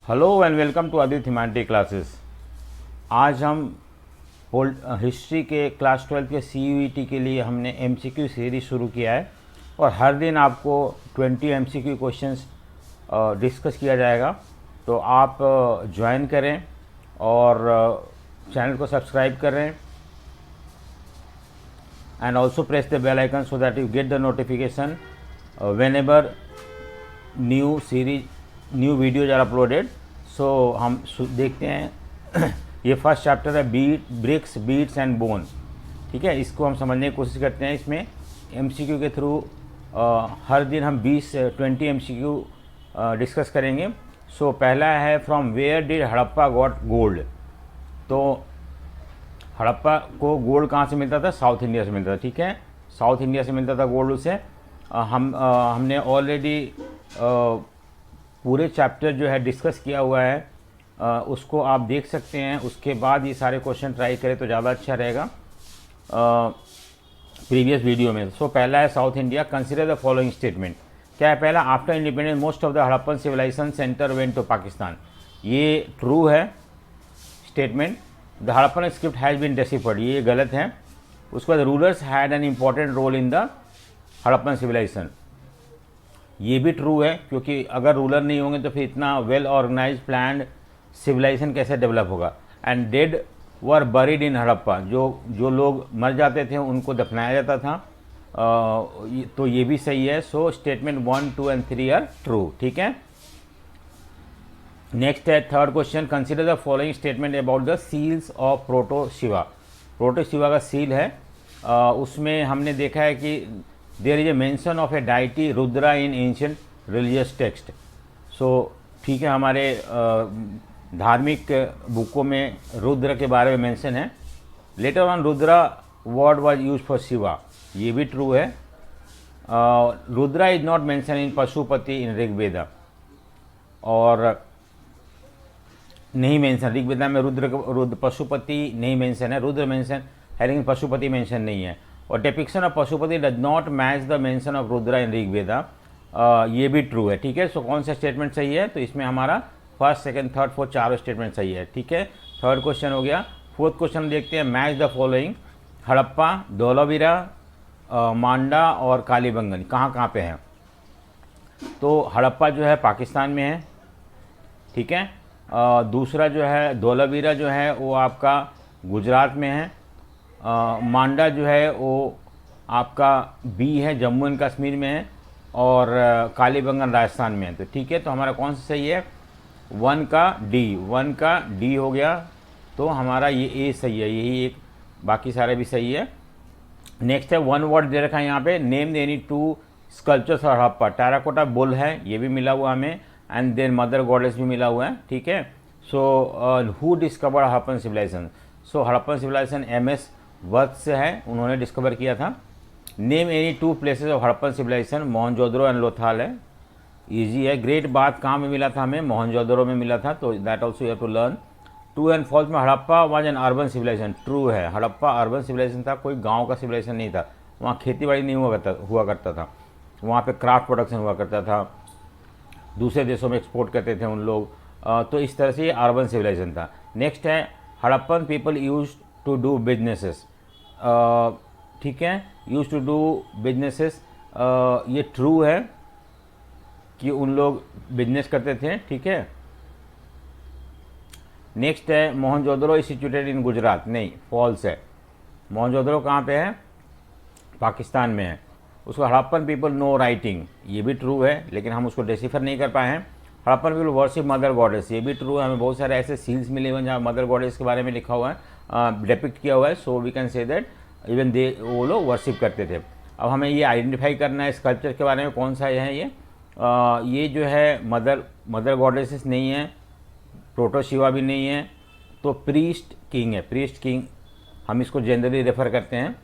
Hello and welcome to Aditya humanity classes. आज हम history के क्लास 12 के CUET के लिए हमने MCQ सीरीज शुरू किया है और हर दिन आपको 20 MCQ क्वेश्चंस डिस्कस किया जाएगा। तो आप ज्वाइन करें और चैनल को सब्सक्राइब करें and also press the bell icon so that you get the notification whenever new videos are uploaded. So हम देखते हैं ये फर्स्ट चैप्टर है ब्रिक्स बीट्स एंड बोन। ठीक है, इसको हम समझने की कोशिश करते हैं। इसमें MCQ के थ्रू हर दिन हम 20 MCQ डिस्कस करेंगे। सो पहला है from where did Harappa got gold. तो हड़प्पा को गोल्ड कहाँ से मिलता था? साउथ इंडिया से मिलता था। ठीक है, साउथ इंडिया से मिलता था गोल्ड उसे। हमने ऑलरेडी पूरे चैप्टर जो है डिस्कस किया हुआ है, उसको आप देख सकते हैं। उसके बाद ये सारे क्वेश्चन ट्राई करें तो ज़्यादा अच्छा रहेगा प्रीवियस वीडियो में। सो पहला है south India. Consider the following statement. क्या है पहला? After independence most of the Harappan civilization centre went to Pakistan. ये ट्रू है statement. The Harappan script has been deciphered, ये गलत है। उसके बाद rulers had an important role in the Harappan civilization, ये भी ट्रू है, क्योंकि अगर रूलर नहीं होंगे तो फिर इतना वेल ऑर्गेनाइज प्लान्ड सिविलाइजेशन कैसे डेवलप होगा। एंड डेड वर बरीड इन हड़प्पा, जो लोग मर जाते थे उनको दफनाया जाता था। तो ये भी सही है। So statement 1, 2 and 3 are true. ठीक है, नेक्स्ट है third question. Consider the following statement about the seals of proto Shiva. Proto Shiva का सील है, उसमें हमने देखा है कि there is a mention of a deity Rudra in ancient religious text. So ठीक है, हमारे धार्मिक बुकों में रुद्र के बारे में मेंशन है। Later on Rudra word was use for Shiva, ये भी ट्रू है। Rudra is not mention in Pashupati in Rigveda, और नहीं मेंशन ऋग्वेदा में रुद्र पशुपति नहीं मेंशन है, रुद्र मेंशन है लेकिन पशुपति मेंशन नहीं है। और depiction of Pashupati does not match the mention of Rudra in Rigveda, ये भी ट्रू है। ठीक है, सो कौन सा स्टेटमेंट सही है? तो इसमें हमारा फर्स्ट, सेकंड, थर्ड, फोर्थ चारों स्टेटमेंट सही है। ठीक है, थर्ड क्वेश्चन हो गया। फोर्थ क्वेश्चन देखते हैं। Match the following. Harappa, Dholavira, Manda और कालीबंगन कहाँ पे हैं? तो हड़प्पा जो है पाकिस्तान में है। ठीक है, दूसरा जो है धोलावीरा जो है वो आपका गुजरात में है। मांडा जो है वो आपका बी है, जम्मू एंड कश्मीर में है। और कालीबंगन राजस्थान में है। तो ठीक है, तो हमारा कौन सा सही है? 1 का डी हो गया। तो हमारा ये ए सही है, यही एक, बाकी सारे भी सही है। नेक्स्ट है वन वर्ड दे रखा है यहाँ पे। नेम एनी 2 स्कल्पचर्स और हड़प्पा। टेराकोटा बुल है, ये भी मिला हुआ हमें, एंड देन मदर गॉडेस भी मिला हुआ है। ठीक है, so who discovered Harappan civilisation? So Harappan civilization MS Vats है, उन्होंने डिस्कवर किया था। Name any 2 places of Harappan civilization. Mohenjodaro and Lothal है, इजी है। ग्रेट बाथ कहाँ में मिला था? हमें मोहनजोदड़ो में मिला था, तो that also you have to learn. True and false में Harappa was an urban civilisation. True है, हड़प्पा अर्बन सिविलाइजेशन था, कोई गांव का सिविलाइजेशन नहीं था। वहाँ खेती बाड़ी नहीं हुआ करता था, वहाँ पे क्राफ्ट प्रोडक्शन हुआ करता था, दूसरे देशों में एक्सपोर्ट करते थे उन लोग। तो इस तरह से ये अर्बन सिविलाइजेशन था। नेक्स्ट है Harappan people use to do businesses. ठीक है, यूज टू डू बिजनेसेस, ये ट्रू है कि उन लोग बिजनेस करते थे। ठीक है, नेक्स्ट है Mohenjodaro is situated in Gujarat. नहीं, फॉल्स है। मोहनजोदड़ो कहाँ पे है? पाकिस्तान में है। उसको हड़प्पन पीपल नो राइटिंग, ये भी ट्रू है, लेकिन हम उसको डिसिफर नहीं कर पाए हैं। Harappan people worship mother goddess, ये भी ट्रू है। हमें बहुत सारे ऐसे सील्स मिले हुए हैं जहाँ मदर गॉडेस के बारे में लिखा हुआ है, डिपिक्ट किया हुआ है। So we can say that even they, वो लोग वर्शिप करते थे। अब हमें ये आइडेंटिफाई करना है स्कल्पचर के बारे में कौन सा है ये जो है मदर गॉडेसेस नहीं है, प्रोटो शिवा भी नहीं है, तो प्रीस्ट किंग है। प्रीस्ट किंग हम इसको जनरली रेफर करते हैं।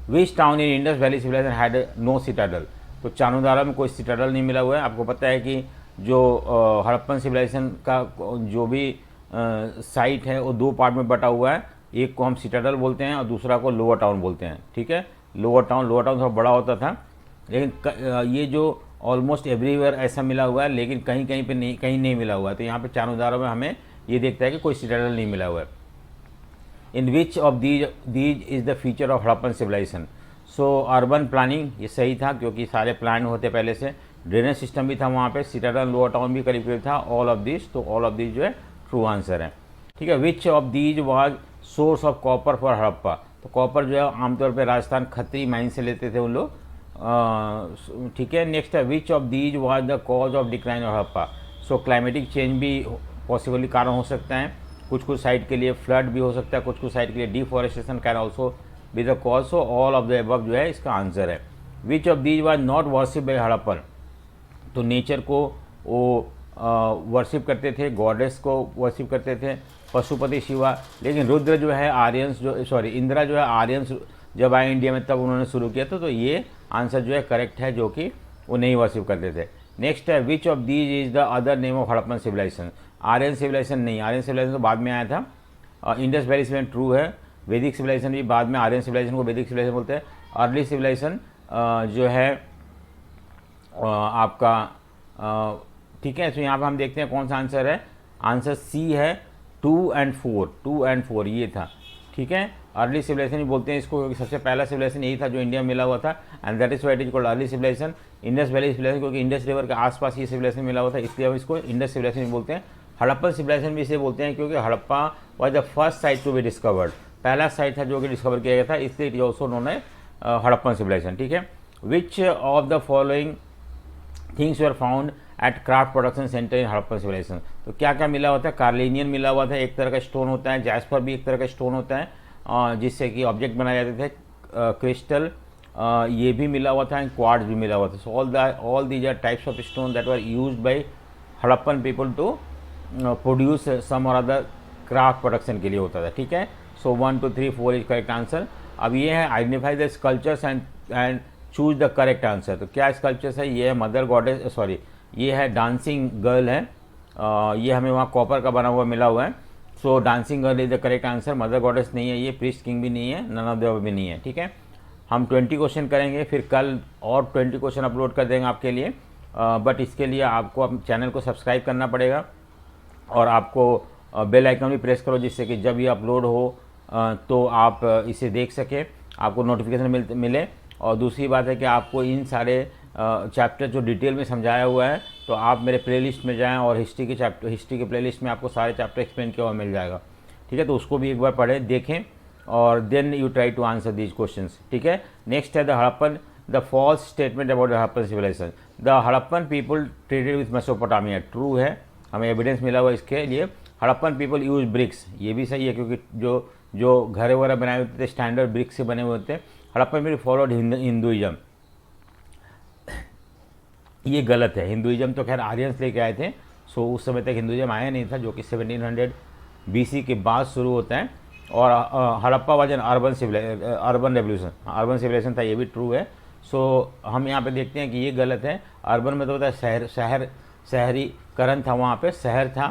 Which town in Indus valley civilisation had no citadel. तो चानुदारा में कोई सिटाडल नहीं मिला हुआ है। आपको पता है कि जो हड़प्पन सिविलाइजेशन का जो भी साइट है वो 2 पार्ट में बटा हुआ है। एक को हम सिटाडल बोलते हैं और दूसरा को लोअर टाउन बोलते हैं। ठीक है, लोअर टाउन थोड़ा बड़ा होता था, लेकिन ये जो ऑलमोस्ट एवरीवेयर ऐसा मिला हुआ है, लेकिन कहीं कहीं पे नहीं, कहीं नहीं मिला हुआ है। तो यहाँ पे 4 उदाहरणों में हमें ये देखता है कि कोई सिटाडल नहीं मिला हुआ है। In which of these is the feature of Harappan civilisation. So urban planning, ये सही था क्योंकि सारे प्लान होते पहले से। ड्रेनेज सिस्टम भी था वहाँ पे, सिटाडल लोअर टाउन भी करीब करीब था। ऑल ऑफ दिस, तो ऑल ऑफ दिस जो है ट्रू आंसर है। ठीक है। Which of these was source of copper for Harappa. तो कॉपर जो है आमतौर पे राजस्थान खत्री माइन से लेते थे उन लोग। ठीक है। नेक्स्ट है which of these was the cause of decline of Harappa. So climatic change भी पॉसिबली कारण हो सकता है, कुछ कुछ साइड के लिए फ्लड भी हो सकता है, कुछ कुछ साइड के लिए deforestation can also be the cause. So all of the above जो है इसका आंसर है। Which of these was not worship bye Harappan. तो नेचर को वो वर्शिप करते थे, गॉडेस को वर्शिप करते थे, पशुपति शिवा। लेकिन रुद्र जो है आर्यंस जो, सॉरी इंदिरा जो है आर्यंस जब आए इंडिया में तब उन्होंने शुरू किया था। तो ये आंसर जो है करेक्ट है, जो कि वो नहीं वर्शिप करते थे। नेक्स्ट है which of these is the other name of Harappan civilization. Aryan civilization नहीं, आर्यन सिविलाइजेशन तो बाद में आया था। इंडस वैली सिविलाइजेशन ट्रू है। वैदिक सिविलाइजेशन भी बाद में, आर्यन सिविलाइजेशन को वैदिक सिविलाइजेशन बोलते हैं। अर्ली सिविलाइजेशन जो है आपका ठीक है। तो यहाँ पर हम देखते हैं कौन सा आंसर है। आंसर सी है 2 and 4, 2 and 4 ये था। ठीक है। अर्ली सिविलाइजेशन ही बोलते हैं इसको क्योंकि सबसे पहला सिविलाइजेशन यही था जो इंडिया में मिला हुआ था, and that is why it is called early civilization. Indus valley civilization क्योंकि इंडस रिवर के आसपास ये सिविलाइजेशन मिला हुआ था, इसलिए हम इसको इंडस सिविलाइजेशन बोलते हैं। हड़प्पन सिविलाइजेशन भी इसे बोलते हैं क्योंकि Harappa was the first site to be discovered, पहला साइट था जो कि डिस्कवर किया गया था, इसलिए इट इज ऑल्सो नोन है हड़प्पन सिविलाइजेशन। ठीक है। Which of the following things were found at craft production centre in Harappan civilization. तो क्या क्या मिला होता है। कार्लिनियन मिला हुआ था, एक तरह का स्टोन होता है। जैस्पर भी एक तरह का स्टोन होता है जिससे कि ऑब्जेक्ट बनाए जाते थे। क्रिस्टल ये भी मिला हुआ था, एंड क्वार्ट्ज भी मिला हुआ था। So all these are types of stone that were used by Harappan people to produce some और अदर क्राफ्ट प्रोडक्शन के लिए होता था। ठीक है। सो 1 2 3 4 इज करेक्ट आंसर। अब ये है identify the sculptures and choose the correct answer. तो क्या स्कल्पचर्स है। ये है मदर गॉडेस, सॉरी ये है डांसिंग गर्ल है। ये हमें वहाँ कॉपर का बना हुआ मिला हुआ है। So dancing girl is the correct answer. Mother goddess नहीं है, ये प्रीस्ट किंग भी नहीं है, नन ऑफ द अबव भी नहीं है। ठीक है। हम 20 क्वेश्चन करेंगे, फिर कल और 20 क्वेश्चन अपलोड कर देंगे आपके लिए। बट इसके लिए आपको अपने चैनल को सब्सक्राइब करना पड़ेगा और आपको बेल आइकन भी प्रेस करो, जिससे कि जब ये अपलोड हो तो आप इसे देख सकें, आपको नोटिफिकेशन मिले। और दूसरी बात है कि आपको इन सारे चैप्टर जो डिटेल में समझाया हुआ है, तो आप मेरे प्लेलिस्ट में जाएं और हिस्ट्री के प्लेलिस्ट में आपको सारे चैप्टर एक्सप्लेन किया हुआ मिल जाएगा। ठीक है। तो उसको भी एक बार पढ़ें, देखें, और then you try to answer these questions. ठीक है। नेक्स्ट है the Harappan, the false statement about the Harappan civilization. The Harappan people traded with Mesopotamia. True है, हमें एविडेंस मिला हुआ इसके लिए। हड़प्पन पीपल यूज ब्रिक्स, ये भी सही है क्योंकि जो घर वगैरह बनाए होते थे स्टैंडर्ड ब्रिक्स से बने हुए होते हैं। हड़प्पन पीपल फॉलोड हिंदुइज्म, ये गलत है। हिंदुइज्म तो खैर आर्यंस लेके आए थे। सो उस समय तक हिंदुइज्म आया नहीं था, जो कि 1700 BC के बाद शुरू होता है। और Harappa was an urban revolution, urban civilization था, ये भी ट्रू है। सो हम यहाँ पे देखते हैं कि ये गलत है। अर्बन में तो होता है शहरीकरण था, वहाँ पे शहर था।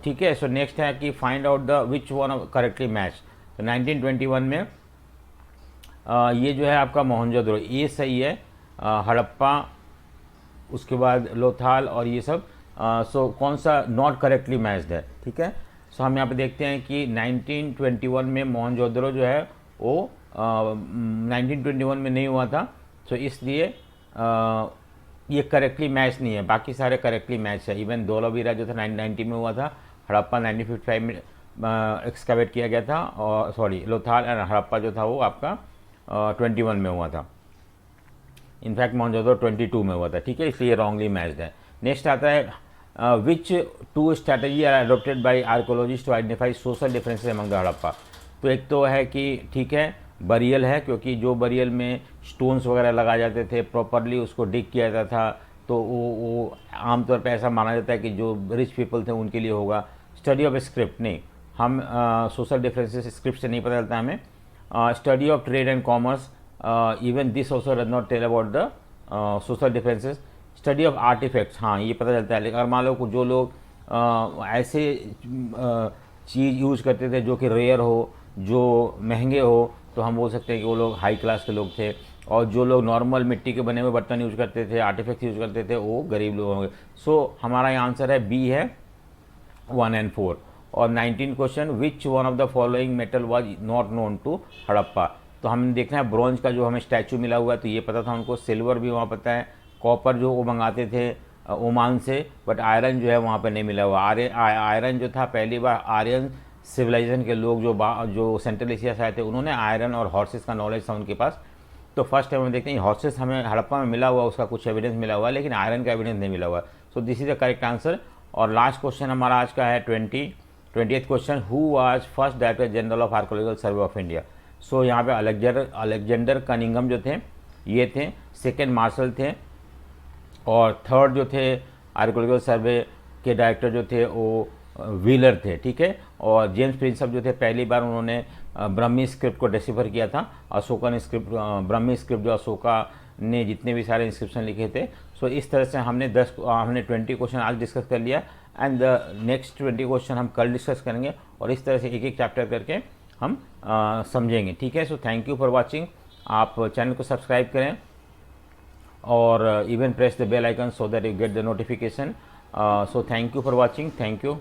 ठीक है। सो नेक्स्ट है कि find out the which one correctly match. तो 1921 में ये जो है आपका मोहनजोदड़ो, ये सही है। हड़प्पा, उसके बाद लोथाल और ये सब। सो कौन सा नॉट करेक्टली मैच्ड है। ठीक है। सो हम यहाँ पे देखते हैं कि 1921 में मोहनजोदड़ो जो है वो 1921 में नहीं हुआ था। सो इसलिए ये करेक्टली मैच नहीं है, बाकी सारे करेक्टली मैच है। इवन धोलावीरा जो था 1990 में हुआ था, हड़प्पा 1955 में एक्सकवेट किया गया था, और सॉरी लोथाल एंड हड़प्पा जो था वो आपका 21 में हुआ था। इनफैक्ट मोहनजोदड़ो 22 में हुआ था। ठीक है। इसलिए रॉन्गली मैच्ड है। नेक्स्ट आता है which 2 strategy are adopted by archaeologist to identify social differences among the Harappa. तो एक तो है कि ठीक है बरियल है, क्योंकि जो बरियल में स्टोन्स वगैरह लगाए जाते थे, प्रॉपरली उसको डिग किया जाता था, तो वो आमतौर पे ऐसा माना जाता है कि जो रिच पीपल थे उनके लिए होगा। स्टडी ऑफ स्क्रिप्ट नहीं, हम सोशल डिफरेंसेस स्क्रिप्ट से नहीं पता चलता हमें। Study of trade and commerce, even this also does not tell about the social differences. Study of artifacts, हाँ ये पता चलता है। लेकिन अगर मान लो जो लोग ऐसे चीज़ यूज़ करते थे जो कि रेयर हो, जो महंगे हो, तो हम बोल सकते हैं कि वो लोग हाई क्लास के लोग थे। और जो लोग नॉर्मल मिट्टी के बने हुए बर्तन यूज करते थे, आर्टिफैक्ट्स यूज करते थे, वो गरीब लोग होंगे। सो हमारा यहाँ आंसर है बी है 1 and 4। और 19 question, which one of the following metal was not known to Harappa. तो हमने देखना है ब्रॉन्ज का जो हमें स्टैचू मिला हुआ है तो ये पता था उनको, सिल्वर भी वहाँ पता है, कॉपर जो वो मंगाते थे ओमान से, बट आयरन जो है वहाँ पे नहीं मिला हुआ। आयरन जो था पहली बार आर्यन सिविलाइजेशन के लोग जो सेंट्रल एशिया से आए थे उन्होंने आयरन और हॉर्सेस का नॉलेज था उनके पास। तो फर्स्ट टाइम हम देखते हैं हॉर्सेस हमें हड़प्पा में मिला हुआ, उसका कुछ एविडेंस मिला हुआ है, लेकिन आयरन का एविडेंस नहीं मिला हुआ। So this is the correct answer. और लास्ट क्वेश्चन हमारा आज का है 20th question, who was first director general of archaeological survey of India. So यहाँ पे अलेक्जेंडर कनिंगम जो थे ये थे, सेकेंड मार्शल थे, और थर्ड जो थे आर्कोलॉजिकल सर्वे के डायरेक्टर जो थे वो व्हीलर थे, ठीक है। और जेम्स प्रिंसअप जो थे पहली बार उन्होंने ब्रह्मी स्क्रिप्ट को डिसिफर किया था, अशोकन स्क्रिप्ट, ब्रह्मी स्क्रिप्ट जो अशोका ने जितने भी सारे इंस्क्रिप्शन लिखे थे। सो इस तरह से हमने 20 क्वेश्चन आज डिस्कस कर लिया, एंड द नेक्स्ट 20 क्वेश्चन हम कल डिस्कस करेंगे, और इस तरह से एक एक चैप्टर करके हम समझेंगे, ठीक है। So thank you for watching. आप चैनल को सब्सक्राइब करें और even press the bell icon so that you get the notification. So thank you for watching. Thank you.